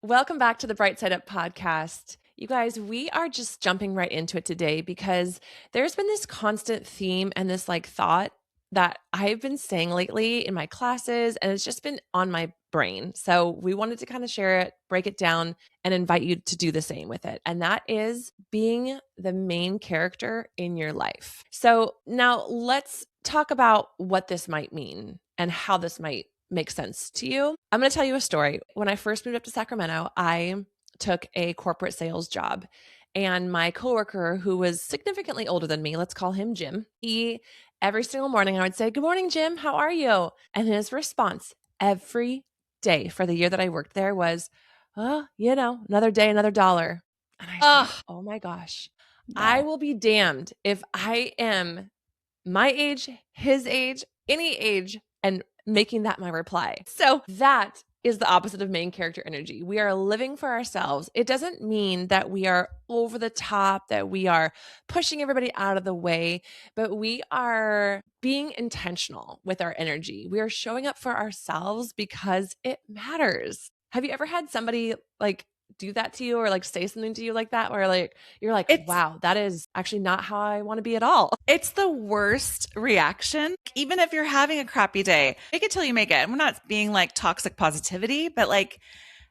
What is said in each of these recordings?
Welcome back to the Bright Side Up podcast. You guys, we are just jumping right into it today because there's been this constant theme and this thought that I've been saying lately in my classes, and it's just been on my brain. So we wanted to kind of share it, break it down, and invite you to do the same with it. And that is being the main character in your life. So now let's talk about what this might mean and how this might make sense to you. I'm going to tell you a story. When I first moved up to Sacramento, I took a corporate sales job. And my coworker, who was significantly older than me, let's call him Jim, every single morning I would say, "Good morning, Jim. How are you?" And his response every day for the year that I worked there was, "Oh, another day, another dollar." And I said, Oh, "Oh my gosh, I no. will be damned if I am my age, his age, any age, and making that my reply." So that is the opposite of main character energy. We are living for ourselves. It doesn't mean that we are over the top, that we are pushing everybody out of the way, but we are being intentional with our energy. We are showing up for ourselves because it matters. Have you ever had somebody do that to you or say something to you like that where you're like, It's wow, that is actually not how I want to be at all? it's the worst reaction. Even if you're having a crappy day, make it till you make it. And we're not being toxic positivity, but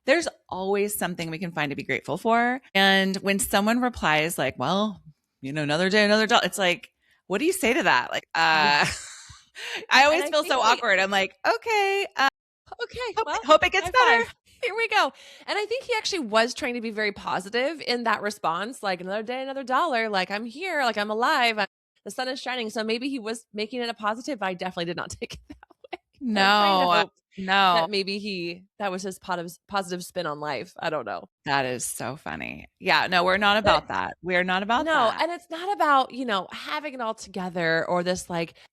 there's always something we can find to be grateful for. And when someone replies well, another day, another dollar, it's like, what do you say to that? Yeah. I And always I feel think so awkward. I'm like, okay, okay, hope, well, hope it gets high better. five. Here we go. And I think he actually was trying to be very positive in that response, like another day, another dollar, like I'm here, like I'm alive, the sun is shining. So maybe he was making it a positive, but I definitely did not take it that way. I'm trying to No, hope no. that maybe that was his positive spin on life. I don't know. That is so funny. Yeah, no, we're not But about that. We're not about no, that. and it's not about, having it all together or this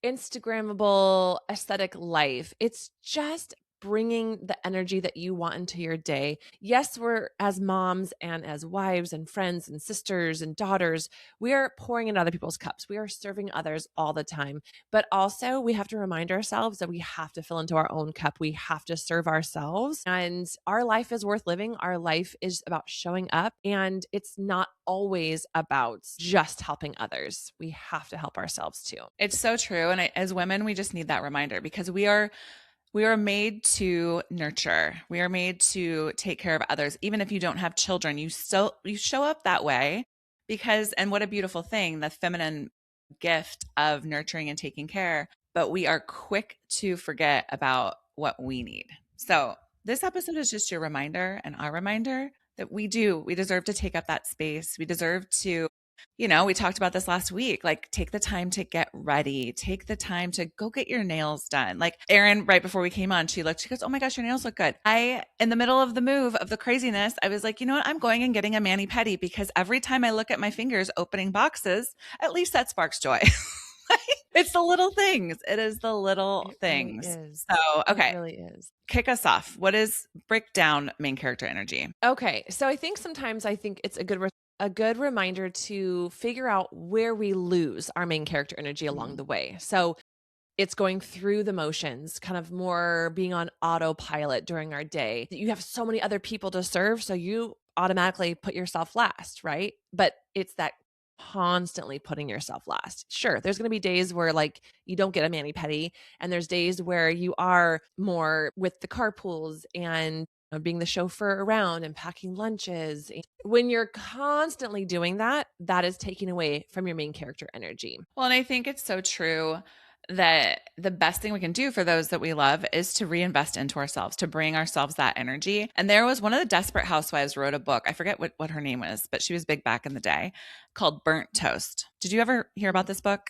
Instagrammable aesthetic life. It's just bringing the energy that you want into your day. Yes, we're as moms and as wives and friends and sisters and daughters, we are pouring into other people's cups. We are serving others all the time. But also, we have to remind ourselves that we have to fill into our own cup. We have to serve ourselves. And our life is worth living. Our life is about showing up. And it's not always about just helping others. We have to help ourselves too. It's so true. And as women, we just need that reminder because we are made to nurture. We are made to take care of others. Even if you don't have children, you show up that way because and what a beautiful thing, the feminine gift of nurturing and taking care, but we are quick to forget about what we need. So, this episode is just your reminder and our reminder that we deserve to take up that space. We deserve to we talked about this last week. Take the time to get ready, take the time to go get your nails done. Like Erin, right before we came on, she goes, "Oh my gosh, your nails look good." In the middle of the move of the craziness, I was like, you know what? I'm going and getting a mani pedi because every time I look at my fingers opening boxes, at least that sparks joy. It's the little things. It is the little It really things. is. So, It okay, really is. kick us off. What is break down main character energy? Okay, so I think it's a good reminder to figure out where we lose our main character energy along Mm. the way. So it's going through the motions, kind of more being on autopilot during our day. You have so many other people to serve, so you automatically put yourself last, right? But it's that constantly putting yourself last. Sure, there's going to be days where you don't get a mani pedi, and there's days where you are more with the carpools and being the chauffeur around and packing lunches. When you're constantly doing that, that is taking away from your main character energy. Well, and I think it's so true that the best thing we can do for those that we love is to reinvest into ourselves, to bring ourselves that energy. And there was one of the Desperate Housewives wrote a book. I forget what her name was, but she was big back in the day called Burnt Toast. Did you ever hear about this book?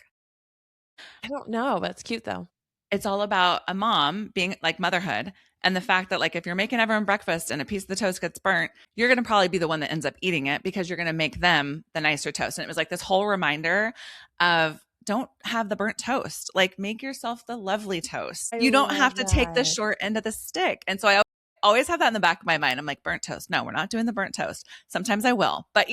I don't know, but it's cute though. It's all about a mom being motherhood and the fact that if you're making everyone breakfast and a piece of the toast gets burnt, you're going to probably be the one that ends up eating it because you're going to make them the nicer toast. And it was this whole reminder of don't have the burnt toast. Make yourself the lovely toast. I You don't have love to take the that. short end of the stick. And so I always have that in the back of my mind. I'm like, burnt toast. No, we're not doing the burnt toast. Sometimes I will, but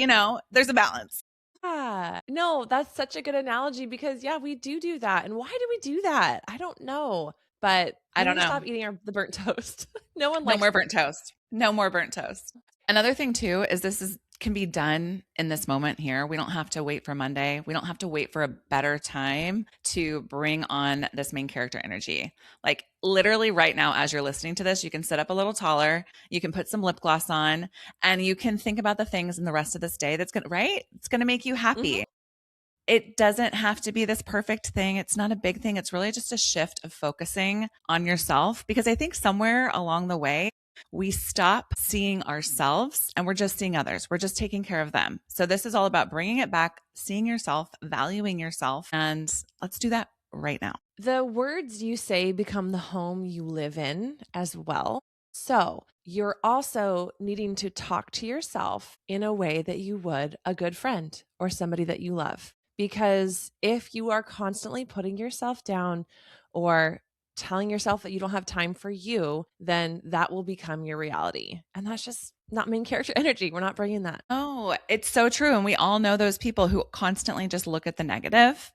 there's a balance. Yeah. No, that's such a good analogy because yeah, we do that. And why do we do that? I don't know. but I we need don't to know. stop eating the burnt toast. No one No likes more burnt burnt toast. toast. No more burnt toast. Another thing too is this is can be done in this moment here. We don't have to wait for Monday. We don't have to wait for a better time to bring on this main character energy. Like literally right now as you're listening to this, you can sit up a little taller, you can put some lip gloss on, and you can think about the things in the rest of this day that's going to right? It's going to make you Mhm. happy. It doesn't have to be this perfect thing. It's not a big thing. It's really just a shift of focusing on yourself because I think somewhere along the way, we stop seeing ourselves and we're just seeing others. We're just taking care of them. So this is all about bringing it back, seeing yourself, valuing yourself, and let's do that right now. The words you say become the home you live in as well. So you're also needing to talk to yourself in a way that you would a good friend or somebody that you love. Because if you are constantly putting yourself down or telling yourself that you don't have time for you, then that will become your reality. And that's just not main character energy. We're not bringing that. Oh, it's so true. And we all know those people who constantly just look at the negative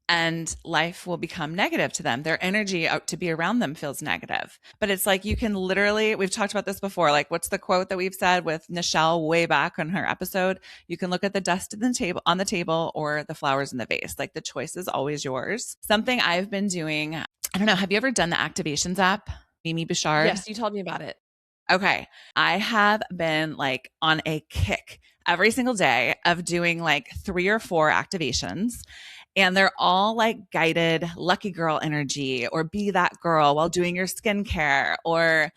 and life will become negative to them. Their energy out to be around them feels negative. But it's like you can literally, we've talked about this before. Like, what's the quote that we've said with Nichelle way back on her episode? You can look at the dust in the table on the table or the flowers in the vase. Like the choice is always yours. Something I've been doing, I don't know, have you ever done the activations app? Mimi Bouchard. Yes, you told me about it. Okay. I have been like on a kick every single day of doing like 3 or 4 activations. And they're all like guided lucky girl energy or be that girl while doing your skincare. Or,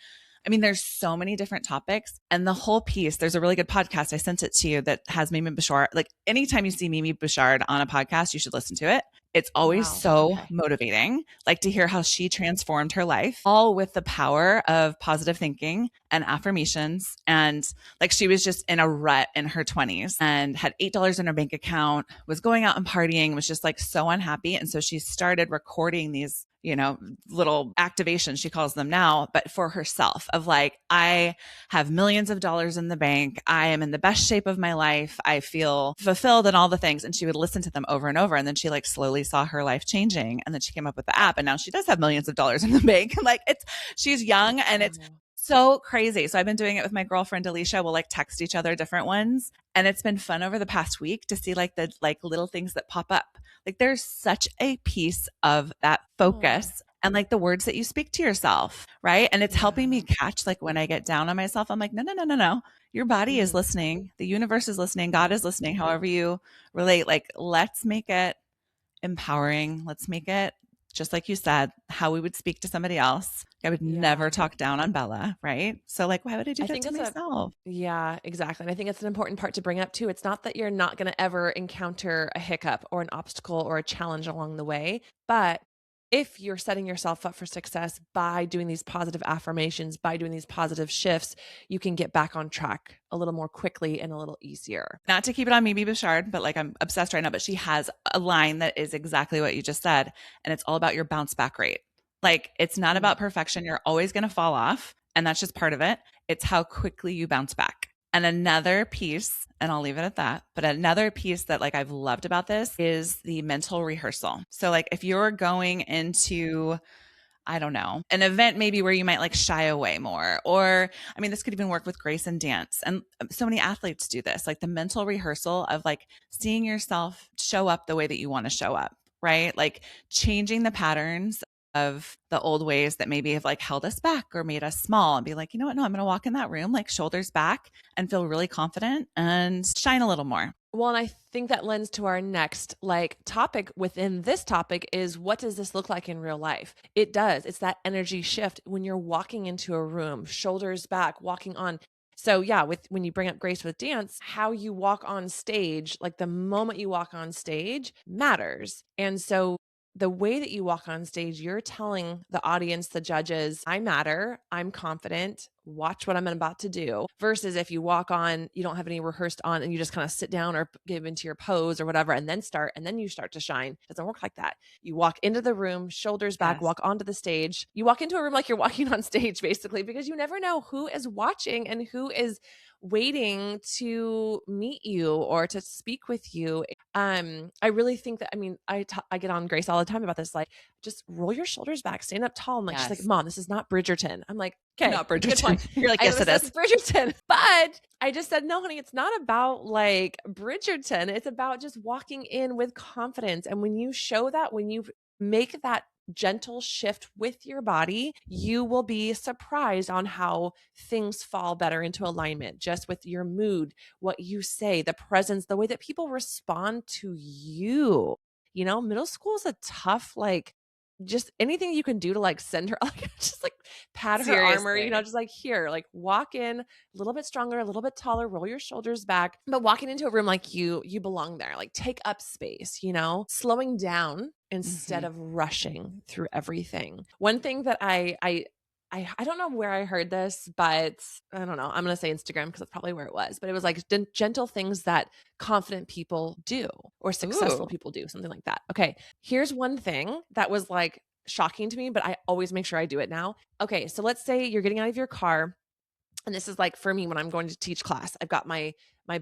I mean, there's so many different topics. And the whole piece, there's a really good podcast. I sent it to you that has Mimi Bouchard. Like anytime you see Mimi Bouchard on a podcast, you should listen to it. It's always Wow. so Okay. motivating, like to hear how she transformed her life, all with the power of positive thinking and affirmations. And like she was just in a rut in her 20s and had $8 in her bank account, was going out and partying, was just like so unhappy. And so she started recording these, little activations, she calls them now, but for herself of like, I have millions of dollars in the bank. I am in the best shape of my life. I feel fulfilled and all the things. And she would listen to them over and over. And then she like slowly saw her life changing. And then she came up with the app and now she does have millions of dollars in the bank. Like she's young and it's Wow. so crazy. So I've been doing it with my girlfriend Alicia. We'll like text each other different ones. And it's been fun over the past week to see like the like little things that pop up. Like there's such a piece of that Oh, focus and like the words that you speak to yourself, right? And it's helping me yeah. catch like when I get down on myself, I'm like, no, no, no, no, no. Your body is Mhm. listening. The universe is listening. God is listening. However you relate, like let's make it empowering. Let's make it just like you said, how we would speak to somebody else. I would never Yeah. talk down on Bella, right? So like, why would I do I that think to it's myself? yeah, exactly. And I think it's an important part to bring up too. It's not that you're not going to ever encounter a hiccup or an obstacle or a challenge along the way, but if you're setting yourself up for success by doing these positive affirmations, by doing these positive shifts, you can get back on track a little more quickly and a little easier. Not to keep it on Mimi Bouchard, but like I'm obsessed right now. But she has a line that is exactly what you just said. And it's all about your bounce back rate. Like it's not Mm. about perfection. You're always going to fall off. And that's just part of it. It's how quickly you bounce back. And another piece, and I'll leave it at that, but another piece that like I've loved about this is the mental rehearsal. So like if you're going into I don't know, an event maybe where you might like shy away more. Or, I mean, this could even work with grace and dance. And so many athletes do this, like the mental rehearsal of like seeing yourself show up the way that you want to show up, right? Like changing the patterns of the old ways that maybe have like held us back or made us small and be like, you know what? No, I'm going to walk in that room, like shoulders back and feel really confident and shine a little more. Well, and I think that lends to our next like topic within this topic is what does this look like in real life? It does. It's that energy shift when you're walking into a room, shoulders back, walking on. So yeah, with when you bring up grace with dance, how you walk on stage, like the moment you walk on stage matters. And so the way that you walk on stage, you're telling the audience, the judges, I matter, I'm confident, watch what I'm about to do. Versus if you walk on, you don't have any rehearsed on, and you just kind of sit down or give into your pose or whatever, and then start, and then you start to shine. It doesn't work like that. You walk into the room, shoulders back, Yes. walk onto the stage. You walk into a room like you're walking on stage, basically, because you never know who is watching and who is waiting to meet you or to speak with you. I really think that, I mean, I get on Grace all the time about this, like, just roll your shoulders back, stand up tall. And like, she's like, Yes. Mom, this is not Bridgerton. I'm like, okay, Not good point. Bridgerton. You're like, I yes, was it that's is. Bridgerton, but I just said, no, honey, it's not about like Bridgerton. It's about just walking in with confidence. And when you show that, when you make that gentle shift with your body, you will be surprised on how things fall better into alignment, just with your mood, what you say, the presence, the way that people respond to you. You know, middle school is a tough, like, just anything you can do to like send her, like, just like pat her armor, you know, Seriously. just like, here, like walk in a little bit stronger, a little bit taller, roll your shoulders back. But walking into a room like you belong there, like take up space, you know, slowing down instead Mhm. of rushing through everything. One thing that I don't know where I heard this, but I don't know. I'm going to say Instagram because that's probably where it was. But it was like gentle things that confident people do or successful Ooh. people do, something like that. Okay. Here's one thing that was like shocking to me, but I always make sure I do it now. Okay. So let's say you're getting out of your car, and this is like for me when I'm going to teach class. I've got my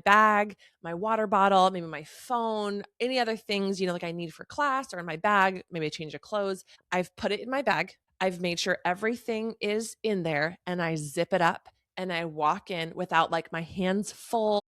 bag, my water bottle, maybe my phone, any other things, you know, like I need for class or in my bag, maybe a change of clothes. I've put it in my bag. I've made sure everything is in there and I zip it up and I walk in without like my hands full.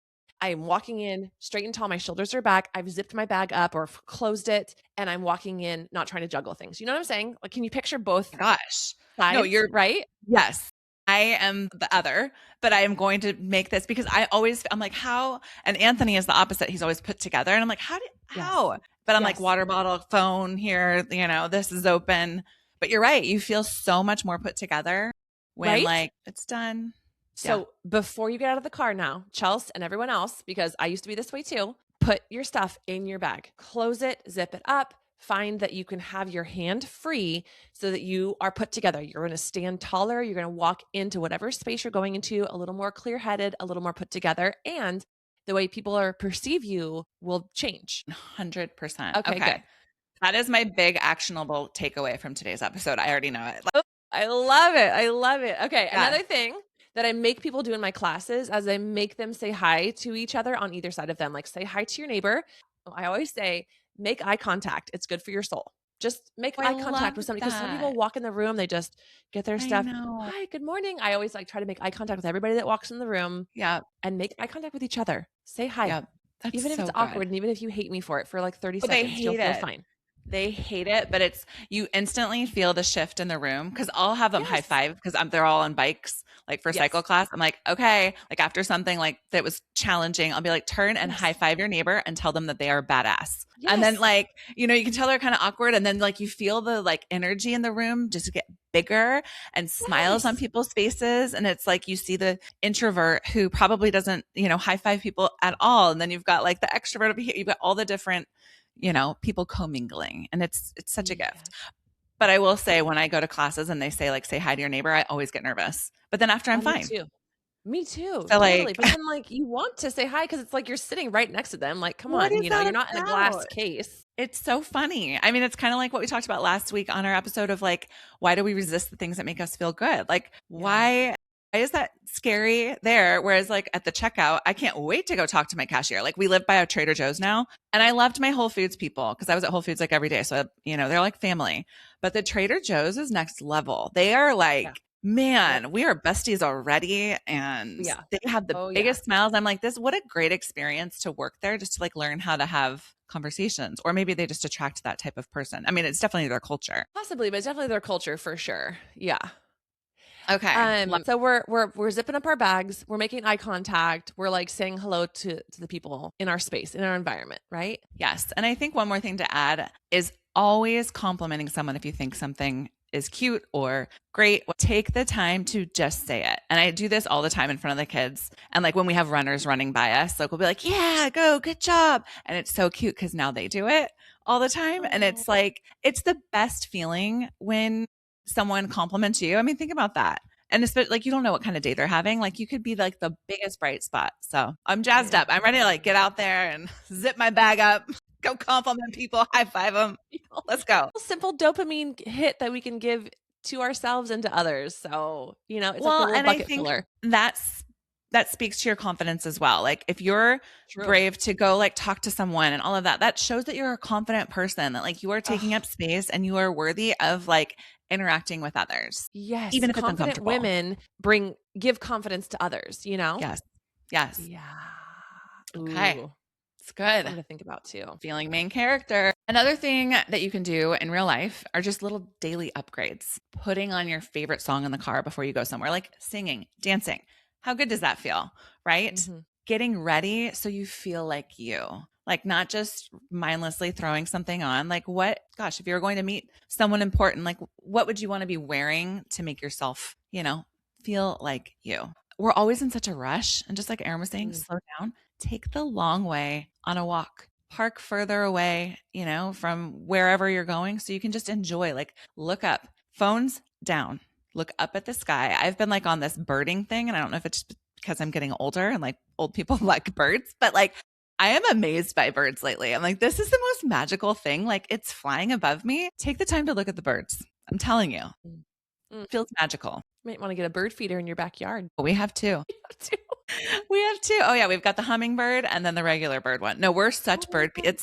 I'm walking in straight and tall. My shoulders are back. I've zipped my bag up or closed it and I'm walking in, not trying to juggle things. You know what I'm saying? Like, can you picture both Gosh. No, sides, you're right? yes. I am the other, but I am going to make this because I'm like, how? And Anthony is the opposite. He's always put together. And I'm like, Yes. how? But I'm like, Yes. water bottle, phone here, this is open. But you're right. You feel so much more put together when Right? like it's done. Yeah. So before you get out of the car now, Chelsea and everyone else, because I used to be this way too, put your stuff in your bag, close it, zip it up, find that you can have your hand free so that you are put together. You're going to stand taller. You're going to walk into whatever space you're going into a little more clear headed, a little more put together. And the way people are perceive you will change. 100%. Okay, good. Okay. That is my big actionable takeaway from today's episode. I already know it. Oh, I love it. I love it. Okay. Yes. Another thing that I make people do in my classes as I make them say hi to each other on either side of them, like say hi to your neighbor. I always say, make eye contact. It's good for your soul. Just make Oh, I eye love contact with somebody because some people that. walk in the room, they just get their I stuff. know. Hi, good morning. I always like try to make eye contact with everybody that walks in the room Yeah. and make eye contact with each other. Say hi. Yeah. That's Even if it's so good. awkward and even if you hate me for it for like 30 But they seconds, you'll hate feel it. fine. They hate it, but you instantly feel the shift in the room because I'll have them high Yes. five because they're all on bikes, like for Yes. cycle class. I'm like, okay, like after something like that was challenging, I'll be like, turn and high Yes. five your neighbor and tell them that they are badass. And then Yes. like, you can tell they're kind of awkward. And then like you feel the like energy in the room just get bigger and smiles on Yes. people's faces. And it's like you see the introvert who probably doesn't, high five people at all. And then you've got like the extrovert, you've got all the different people commingling, and it's such a Yeah. gift. But I will say when I go to classes and they say like say hi to your neighbor, I always get nervous. But then after I'm Me fine. too. Me too. So Totally. like, But then like you want to say hi because it's like you're sitting right next to them. Like, come what on, is you know, that you're not in a glass about? case. It's so funny. I mean, it's kind of like what we talked about last week on our episode of like, why do we resist the things that make us feel good? Like, Yeah. why is that scary there? Whereas like at the checkout, I can't wait to go talk to my cashier. Like we live by a Trader Joe's now, and I loved my Whole Foods people because I was at Whole Foods like every day. So, they're like family. But the Trader Joe's is next level. They are Yeah. like, Yep. man, we are besties already. And Yeah. they have the Oh yeah. biggest smiles. I'm like, what a great experience to work there just to like learn how to have conversations. Or maybe they just attract that type of person. I mean, it's definitely their culture. Possibly, but it's definitely their culture for sure. Yeah. Okay. So we're zipping up our bags, we're making eye contact, we're like saying hello to the people in our space, in our environment, right? Yes. And I think one more thing to add is always complimenting someone if you think something is cute or great. Take the time to just say it. And I do this all the time in front of the kids. And like when we have runners running by us, like we'll be like, yeah, go, good job. And it's so cute because now they do it all the time. And Oh, it's like, it's the best feeling when someone compliments you. I mean, think about that. And especially like you don't know what kind of day they're having. Like you could be like the biggest bright spot. So I'm jazzed yeah. up. I'm ready to like get out there and zip my bag up, go compliment people, high five them. Let's go. Simple dopamine hit that we can give to ourselves and to others. So, it's like the Well, little and I bucket think filler. that's that speaks to your confidence as well. Like if you're True. brave to go like talk to someone and all of that, that shows that you're a confident person, that like you are taking Ugh, up space and you are worthy of like interacting with others, yes, even if it's confident uncomfortable. women give confidence to others, you know? Yes. Yes. Yeah. Okay. Ooh, It's something good. to think about too. Feeling main character. Another thing that you can do in real life are just little daily upgrades. Putting on your favorite song in the car before you go somewhere, like singing, dancing. How good does that feel? Right? Mhm. Getting ready so you feel like you. Like not just mindlessly throwing something on. Like what, gosh, if you're going to meet someone important, like what would you want to be wearing to make yourself, feel like you? We're always in such a rush. And just like Aaron was saying, Mm. slow down, take the long way on a walk, park further away, from wherever you're going so you can just enjoy, like look up, phones down, look up at the sky. I've been like on this birding thing, and I don't know if it's because I'm getting older and like old people like birds, but like I am amazed by birds lately. I'm like, this is the most magical thing. Like it's flying above me. Take the time to look at the birds. I'm telling you, Mm. Mm. it feels magical. Might want to get a bird feeder in your backyard. But we have two. Too. We have two. Oh yeah, we've got the hummingbird and then the regular bird one. No, we're Oh such my bird. God.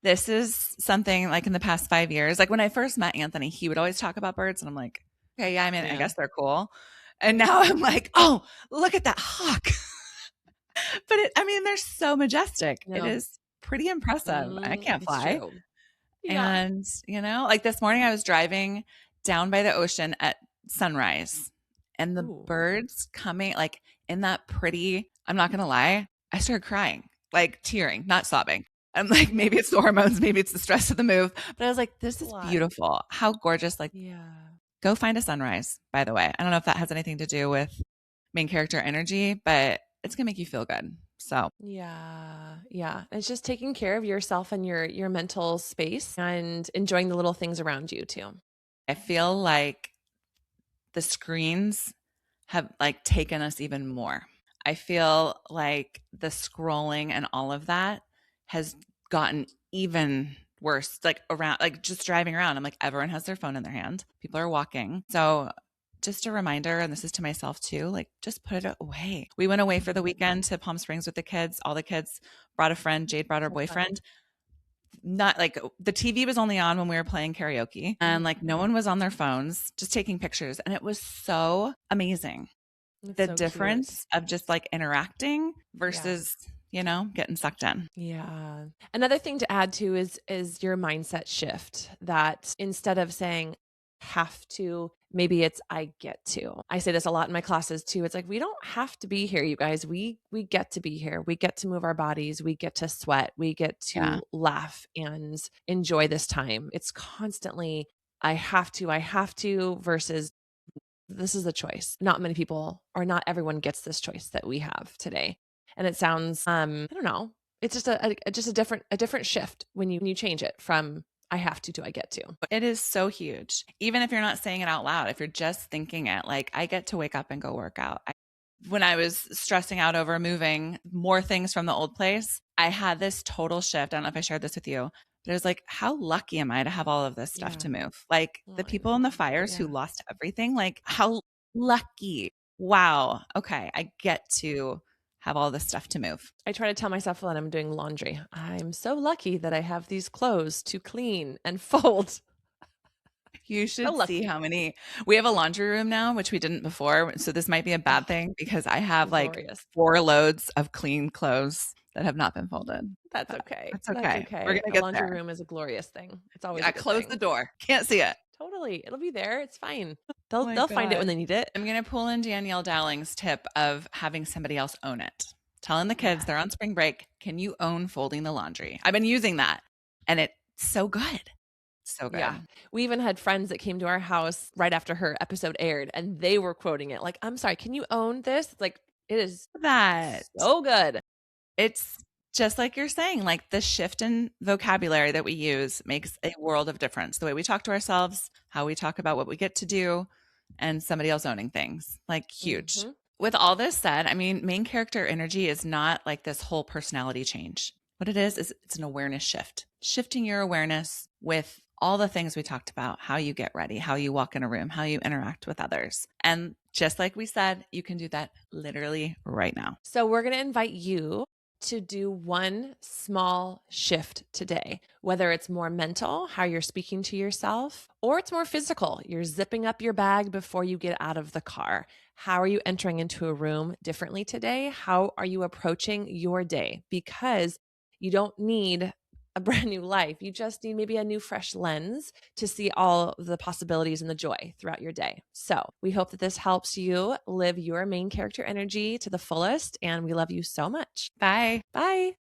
This is something like in the past 5 years. Like when I first met Anthony, he would always talk about birds, and I'm like, okay, yeah, I mean, I Yeah. guess they're cool. And now I'm like, oh, look at that hawk. But I mean, they're so majestic. It No. is pretty impressive. I can't It's fly. true. Yeah. And, like this morning I was driving down by the ocean at sunrise, and the Ooh. birds coming like in that pretty, I'm not going to lie, I started crying, like tearing, not sobbing. I'm like, Yeah. maybe it's the hormones, maybe it's the stress of the move, but I was like, this A is lot. beautiful. How gorgeous. Like, Yeah. go find a sunrise, by the way. I don't know if that has anything to do with main character energy, but it's going to make you feel good. So Yeah. Yeah. It's just taking care of yourself and your mental space and enjoying the little things around you too. I feel like the screens have like taken us even more. I feel like the scrolling and all of that has gotten even worse. Like around, like just driving around, I'm like, everyone has their phone in their hand. People are walking. So just a reminder, and this is to myself too, like just put it away. We went away for the weekend to Palm Springs with the kids. All the kids brought a friend. Jade brought her So fun. boyfriend. Not like the TV was only on when we were playing karaoke, and like no one was on their phones, just taking pictures. And it was so amazing. It's The so cute. difference of just like interacting Yeah. versus, getting sucked in. Yeah. Another thing to add to is your mindset shift that instead of saying have to, maybe it's I get to. I say this a lot in my classes too. It's like we don't have to be here, you guys. We get to be here. We get to move our bodies. We get to sweat. We get Yeah. to laugh and enjoy this time. It's constantly I have to versus this is a choice. Not many people or not everyone gets this choice that we have today. And it sounds I don't know. It's just just a different shift when you change it from I have to I get to. It is so huge. Even if you're not saying it out loud, if you're just thinking it, like I get to wake up and go work out. When I was stressing out over moving more things from the old place, I had this total shift. I don't know if I shared this with you, but it was like, how lucky am I to have all of this stuff Yeah. to move? Like Oh, the I people in the know. fires who Yeah. lost everything, like how lucky. Wow. Okay. I get to have all this stuff to move. I try to tell myself when I'm doing laundry, I'm so lucky that I have these clothes to clean and fold. You So should see lucky. how many we have a laundry room now, which we didn't before. So this might be a bad Oh, thing because I have like glorious. 4 loads of clean clothes that have not been folded. That's But okay. that's That's okay. We're okay. gonna A get laundry there. room is a glorious thing. It's always Yeah, a good close the thing. door. Can't see it. Totally. It'll be there. It's fine. Oh They'll my they'll find it when god. they need it. I'm gonna pull in Danielle Dowling's tip of having somebody else own it. Telling the kids Yeah. they're on spring break, can you own folding the laundry? I've been using that and it's so good. So Yeah. good. We even had friends that came to our house right after her episode aired and they were quoting it like, "I'm sorry, can you own this?" It's like it is That so good. it's just like you're saying, like the shift in vocabulary that we use makes a world of difference. The way we talk to ourselves, how we talk about what we get to do, and somebody else owning things, like huge. Mhm. With all this said, I mean, main character energy is not like this whole personality change. What it is it's an awareness shift, shifting your awareness with all the things we talked about, how you get ready, how you walk in a room, how you interact with others. And just like we said, you can do that literally right now. So we're going to invite you to do one small shift today, whether it's more mental, how you're speaking to yourself, or it's more physical. You're zipping up your bag before you get out of the car. How are you entering into a room differently today? How are you approaching your day? Because you don't need a brand new life. You just need maybe a new, fresh lens to see all the possibilities and the joy throughout your day. So we hope that this helps you live your main character energy to the fullest. And we love you so much. Bye. Bye.